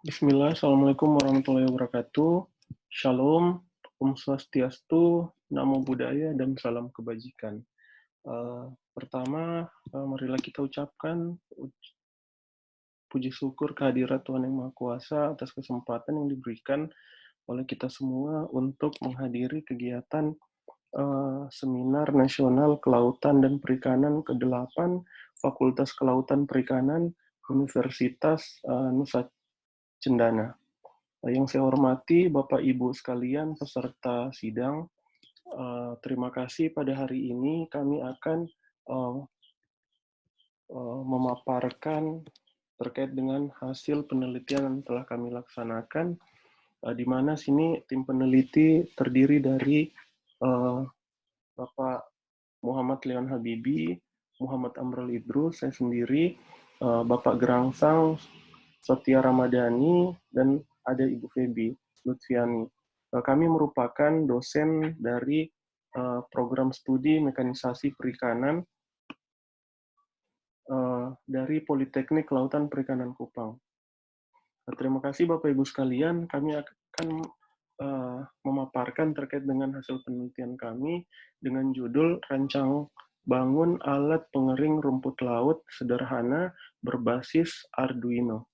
Bismillah, Assalamualaikum warahmatullahi wabarakatuh. Shalom, Om Swastiastu, Namo Buddhaya, dan salam kebajikan. Pertama, marilah kita ucapkan puji syukur kehadirat Tuhan Yang Maha Kuasa atas kesempatan yang diberikan oleh kita semua untuk menghadiri kegiatan Seminar Nasional Kelautan dan Perikanan ke-8 Fakultas Kelautan Perikanan Universitas Nusa Cendana. Yang saya hormati Bapak Ibu sekalian peserta sidang, terima kasih pada hari ini kami akan memaparkan terkait dengan hasil penelitian yang telah kami laksanakan, di mana sini tim peneliti terdiri dari Bapak Muhammad Leon Habibi, Muhammad Amrul Idrus, saya sendiri, Bapak Gerangsang Setia Ramadhani, dan ada Ibu Febi Lutfiani. Kami merupakan dosen dari program studi mekanisasi perikanan dari Politeknik Kelautan Perikanan Kupang. Terima kasih Bapak Ibu sekalian, kami akan memaparkan terkait dengan hasil penelitian kami dengan judul Rancang Bangun Alat Pengering Rumput Laut Sederhana Berbasis Arduino.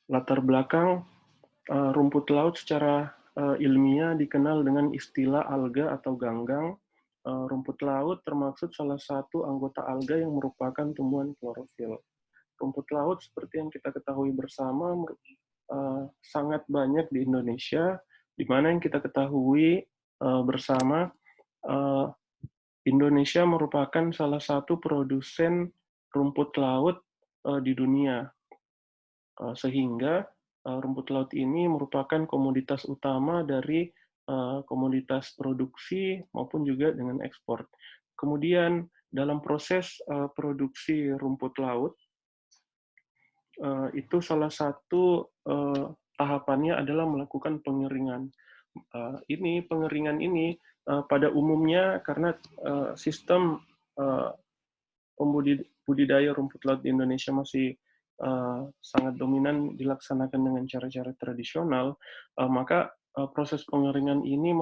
Latar belakang rumput laut secara ilmiah dikenal dengan istilah alga atau ganggang. Rumput laut termaksud salah satu anggota alga yang merupakan tumbuhan klorofil. Rumput laut seperti yang kita ketahui bersama sangat banyak di Indonesia, di mana yang kita ketahui bersama Indonesia merupakan salah satu produsen rumput laut di dunia, sehingga rumput laut ini merupakan komoditas utama dari komoditas produksi maupun juga dengan ekspor. Kemudian dalam proses produksi rumput laut, itu salah satu tahapannya adalah melakukan pengeringan. Pengeringan ini pada umumnya karena sistem budidaya rumput laut di Indonesia masih sangat dominan dilaksanakan dengan cara-cara tradisional, maka proses pengeringan ini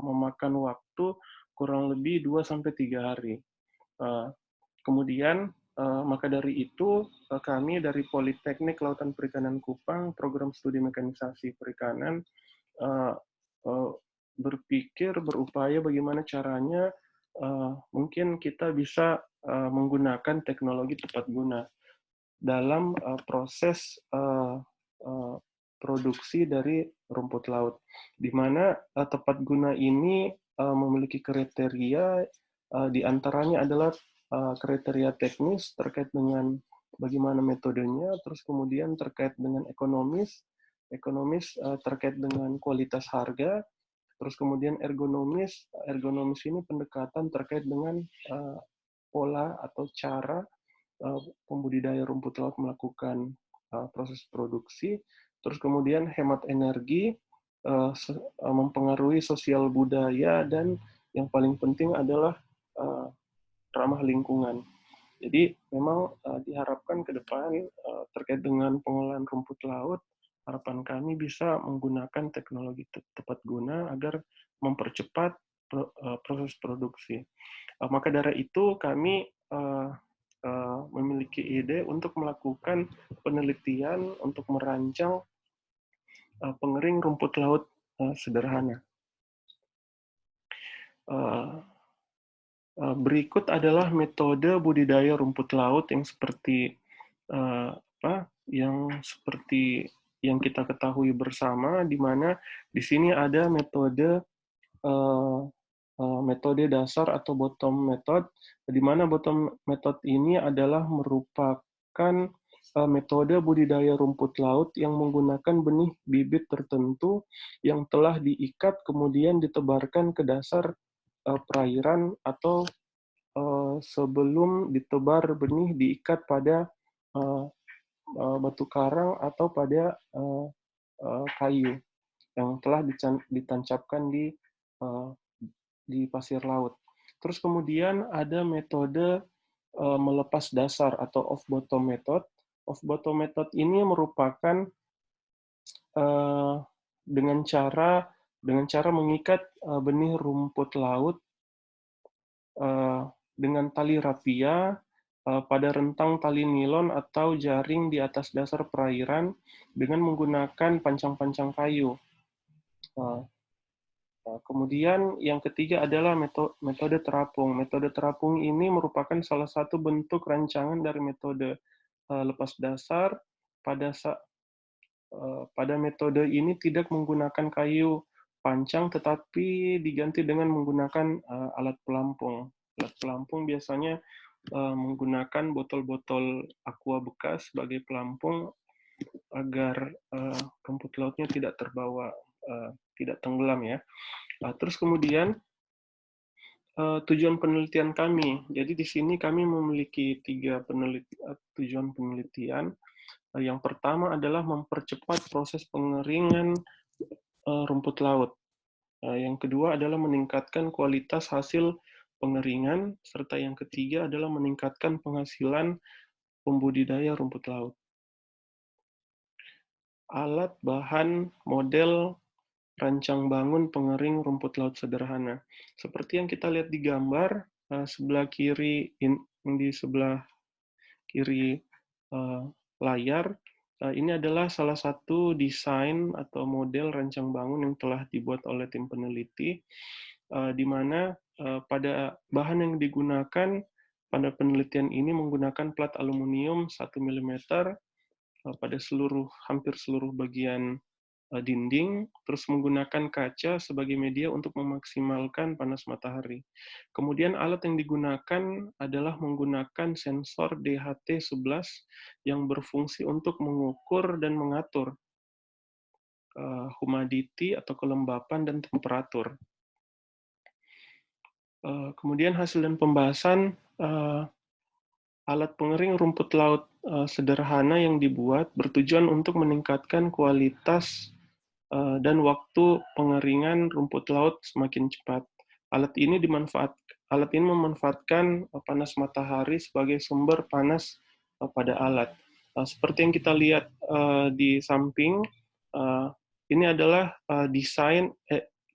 memakan waktu kurang lebih 2-3 hari. Kemudian, maka dari itu, kami dari Politeknik Kelautan Perikanan Kupang, program studi mekanisasi perikanan, berupaya bagaimana caranya mungkin kita bisa menggunakan teknologi tepat guna dalam proses produksi dari rumput laut, di mana tepat guna ini memiliki kriteria, di antaranya adalah kriteria teknis terkait dengan bagaimana metodenya, terus kemudian terkait dengan ekonomis terkait dengan kualitas harga, terus kemudian ergonomis ini pendekatan terkait dengan pola atau cara pembudidaya rumput laut melakukan proses produksi, terus kemudian hemat energi, mempengaruhi sosial budaya, dan yang paling penting adalah ramah lingkungan. Jadi memang diharapkan ke depan terkait dengan pengolahan rumput laut, harapan kami bisa menggunakan teknologi tepat guna agar mempercepat proses produksi. Maka dari itu kami memiliki ide untuk melakukan penelitian untuk merancang pengering rumput laut sederhana. Berikut adalah metode budidaya rumput laut yang seperti yang kita ketahui bersama, di mana di sini ada metode dasar atau bottom method, di mana bottom method ini adalah merupakan metode budidaya rumput laut yang menggunakan benih bibit tertentu yang telah diikat kemudian ditebarkan ke dasar perairan, atau sebelum ditebar benih diikat pada batu karang atau pada kayu yang telah ditancapkan di pasir laut. Terus kemudian ada metode melepas dasar atau off-bottom method. Off-bottom method ini merupakan eh, dengan cara mengikat benih rumput laut eh, dengan tali rapia pada rentang tali nilon atau jaring di atas dasar perairan dengan menggunakan pancang-pancang kayu. Eh, Kemudian yang ketiga adalah metode terapung. Metode terapung ini merupakan salah satu bentuk rancangan dari metode lepas dasar. Pada metode ini tidak menggunakan kayu pancang, tetapi diganti dengan menggunakan alat pelampung. Alat pelampung biasanya menggunakan botol-botol aqua bekas sebagai pelampung agar rumput lautnya tidak terbawa, tidak tenggelam ya. Terus kemudian tujuan penelitian kami. Jadi di sini kami memiliki 3 tujuan penelitian. Yang pertama adalah mempercepat proses pengeringan rumput laut. Yang kedua adalah meningkatkan kualitas hasil pengeringan, serta yang ketiga adalah meningkatkan penghasilan pembudidaya rumput laut. Alat, bahan, model, rancang bangun pengering rumput laut sederhana. Seperti yang kita lihat di gambar, sebelah kiri, di sebelah kiri layar, ini adalah salah satu desain atau model rancang bangun yang telah dibuat oleh tim peneliti, di mana pada bahan yang digunakan pada penelitian ini menggunakan plat aluminium 1 mm pada hampir seluruh bagian dinding, terus menggunakan kaca sebagai media untuk memaksimalkan panas matahari. Kemudian alat yang digunakan adalah menggunakan sensor DHT11 yang berfungsi untuk mengukur dan mengatur humidity atau kelembapan dan temperatur. Kemudian hasil dan pembahasan alat pengering rumput laut sederhana yang dibuat bertujuan untuk meningkatkan kualitas dan waktu pengeringan rumput laut semakin cepat. Alat ini memanfaatkan panas matahari sebagai sumber panas pada alat. Seperti yang kita lihat di samping, ini adalah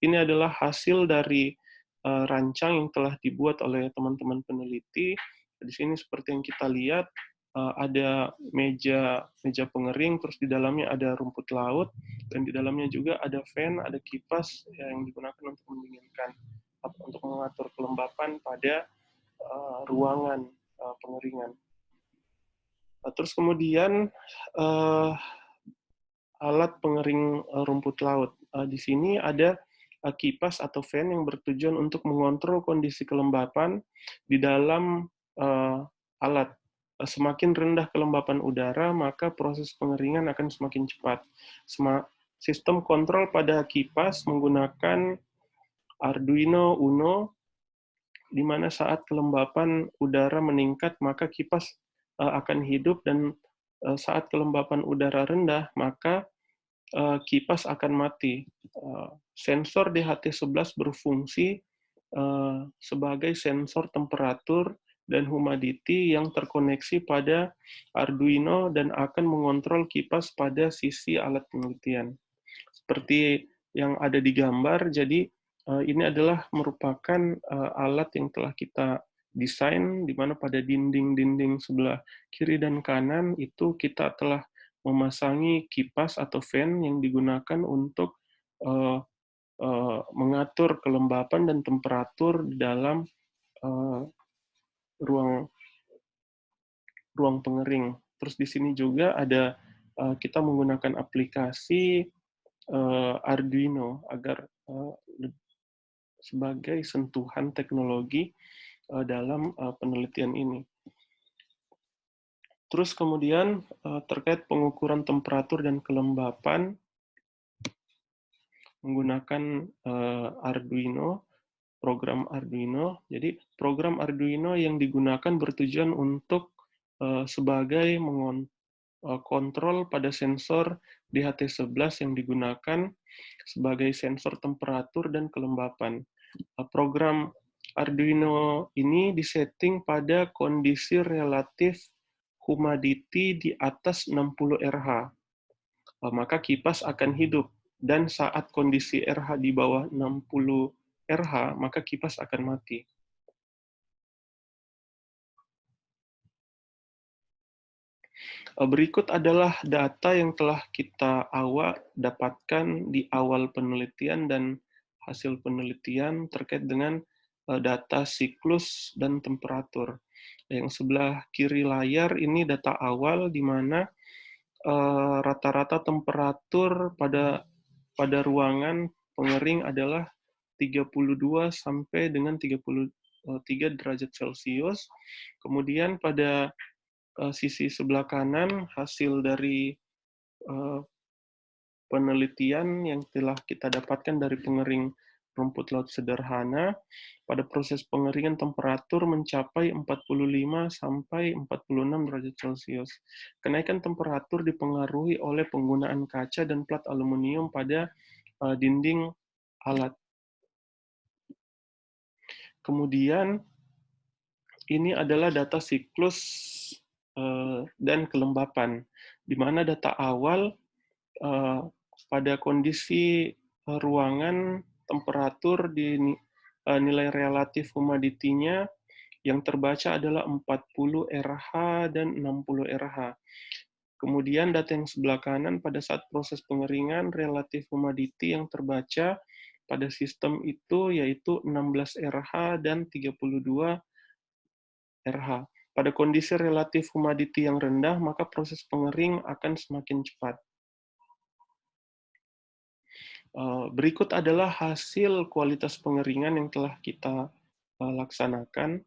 ini adalah hasil dari rancang yang telah dibuat oleh teman-teman peneliti. Di sini seperti yang kita lihat, ada meja pengering, terus di dalamnya ada rumput laut, dan di dalamnya juga ada fan, ada kipas yang digunakan untuk mendinginkan, untuk mengatur kelembapan pada ruangan pengeringan. Terus kemudian alat pengering rumput laut. Di sini ada kipas atau fan yang bertujuan untuk mengontrol kondisi kelembapan di dalam alat. Semakin rendah kelembapan udara, maka proses pengeringan akan semakin cepat. Sistem kontrol pada kipas menggunakan Arduino Uno, di mana saat kelembapan udara meningkat, maka kipas akan hidup, dan saat kelembapan udara rendah, maka kipas akan mati. Sensor DHT11 berfungsi sebagai sensor temperatur dan humidity yang terkoneksi pada Arduino dan akan mengontrol kipas pada sisi alat penelitian. Seperti yang ada di gambar, jadi ini adalah merupakan alat yang telah kita desain, di mana pada dinding-dinding sebelah kiri dan kanan itu kita telah memasangi kipas atau fan yang digunakan untuk mengatur kelembapan dan temperatur di dalam ruang pengering. Terus di sini juga ada kita menggunakan aplikasi Arduino agar sebagai sentuhan teknologi dalam penelitian ini. Terus kemudian terkait pengukuran temperatur dan kelembapan menggunakan Arduino, program Arduino. Jadi program Arduino yang digunakan bertujuan untuk sebagai kontrol pada sensor DHT11 yang digunakan sebagai sensor temperatur dan kelembapan. Program Arduino ini disetting pada kondisi relatif humidity di atas 60 RH. Maka kipas akan hidup. Dan saat kondisi RH di bawah 60 RH, maka kipas akan mati. Berikut adalah data yang telah kita dapatkan di awal penelitian dan hasil penelitian terkait dengan data siklus dan temperatur. Yang sebelah kiri layar ini data awal di mana rata-rata temperatur pada ruangan pengering adalah 32 sampai dengan 33 derajat Celcius. Kemudian pada sisi sebelah kanan hasil dari penelitian yang telah kita dapatkan dari pengering rumput laut sederhana. Pada proses pengeringan temperatur mencapai 45 sampai 46 derajat Celcius. Kenaikan temperatur dipengaruhi oleh penggunaan kaca dan plat aluminium pada dinding alat. Kemudian ini adalah data siklus dan kelembapan, di mana data awal pada kondisi ruangan temperatur di nilai relatif humidity-nya yang terbaca adalah 40 RH dan 60 RH. Kemudian data yang sebelah kanan pada saat proses pengeringan relatif humidity yang terbaca pada sistem itu yaitu 16 RH dan 32 RH. Pada kondisi relatif humidity yang rendah, maka proses pengering akan semakin cepat. Berikut adalah hasil kualitas pengeringan yang telah kita laksanakan.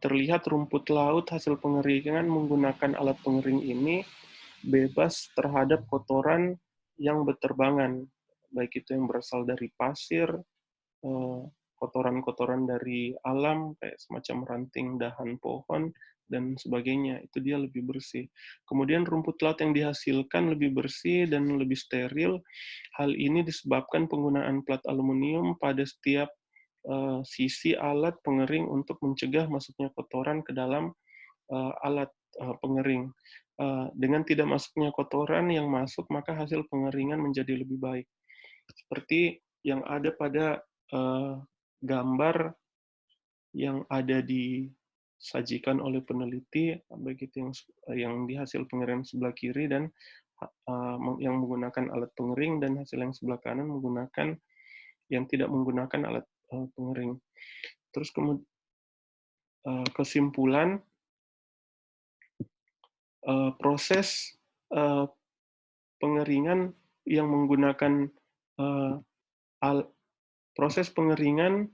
Terlihat rumput laut hasil pengeringan menggunakan alat pengering ini bebas terhadap kotoran yang berterbangan, baik itu yang berasal dari pasir, kotoran-kotoran dari alam, kayak semacam ranting dahan pohon, dan sebagainya. Itu dia lebih bersih. Kemudian rumput laut yang dihasilkan lebih bersih dan lebih steril. Hal ini disebabkan penggunaan plat aluminium pada setiap sisi alat pengering untuk mencegah masuknya kotoran ke dalam alat pengering. Dengan tidak masuknya kotoran yang masuk, maka hasil pengeringan menjadi lebih baik. Seperti yang ada pada gambar yang ada disajikan oleh peneliti, baik itu yang di hasil pengeringan sebelah kiri dan yang menggunakan alat pengering, dan hasil yang sebelah kanan menggunakan yang tidak menggunakan alat pengering. Terus kemudian kesimpulan, proses pengeringan yang menggunakan proses pengeringan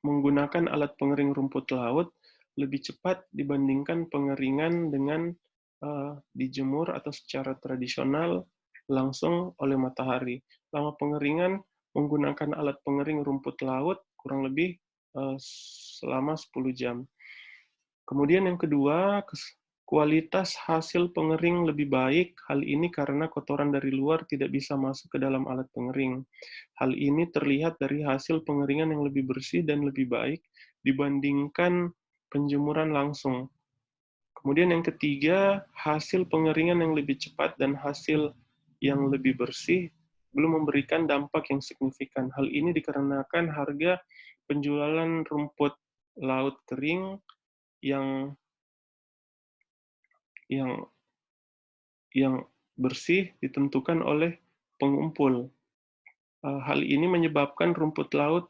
menggunakan alat pengering rumput laut lebih cepat dibandingkan pengeringan dengan dijemur atau secara tradisional langsung oleh matahari. Lama pengeringan menggunakan alat pengering rumput laut kurang lebih selama 10 jam. Kemudian yang kedua, kualitas hasil pengering lebih baik. Hal ini karena kotoran dari luar tidak bisa masuk ke dalam alat pengering. Hal ini terlihat dari hasil pengeringan yang lebih bersih dan lebih baik dibandingkan penjemuran langsung. Kemudian yang ketiga, hasil pengeringan yang lebih cepat dan hasil yang lebih bersih belum memberikan dampak yang signifikan. Hal ini dikarenakan harga penjualan rumput laut kering yang yang yang bersih ditentukan oleh pengumpul. Hal ini menyebabkan rumput laut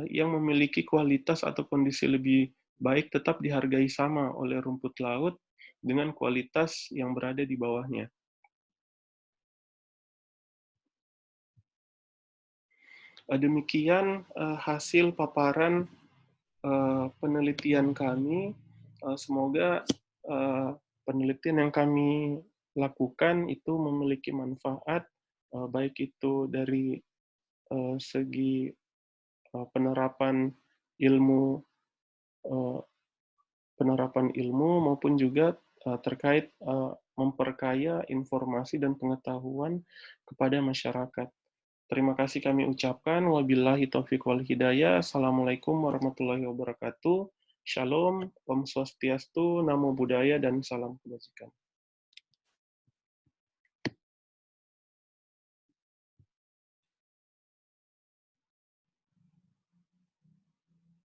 yang memiliki kualitas atau kondisi lebih baik tetap dihargai sama oleh rumput laut dengan kualitas yang berada di bawahnya. Demikian hasil paparan penelitian kami. Semoga penelitian yang kami lakukan itu memiliki manfaat, baik itu dari segi penerapan ilmu maupun juga terkait memperkaya informasi dan pengetahuan kepada masyarakat. Terima kasih kami ucapkan. Wabillahi taufiq wal hidayah. Assalamualaikum warahmatullahi wabarakatuh. Shalom, Om Swastiastu, Namo Buddhaya, dan salam kebajikan.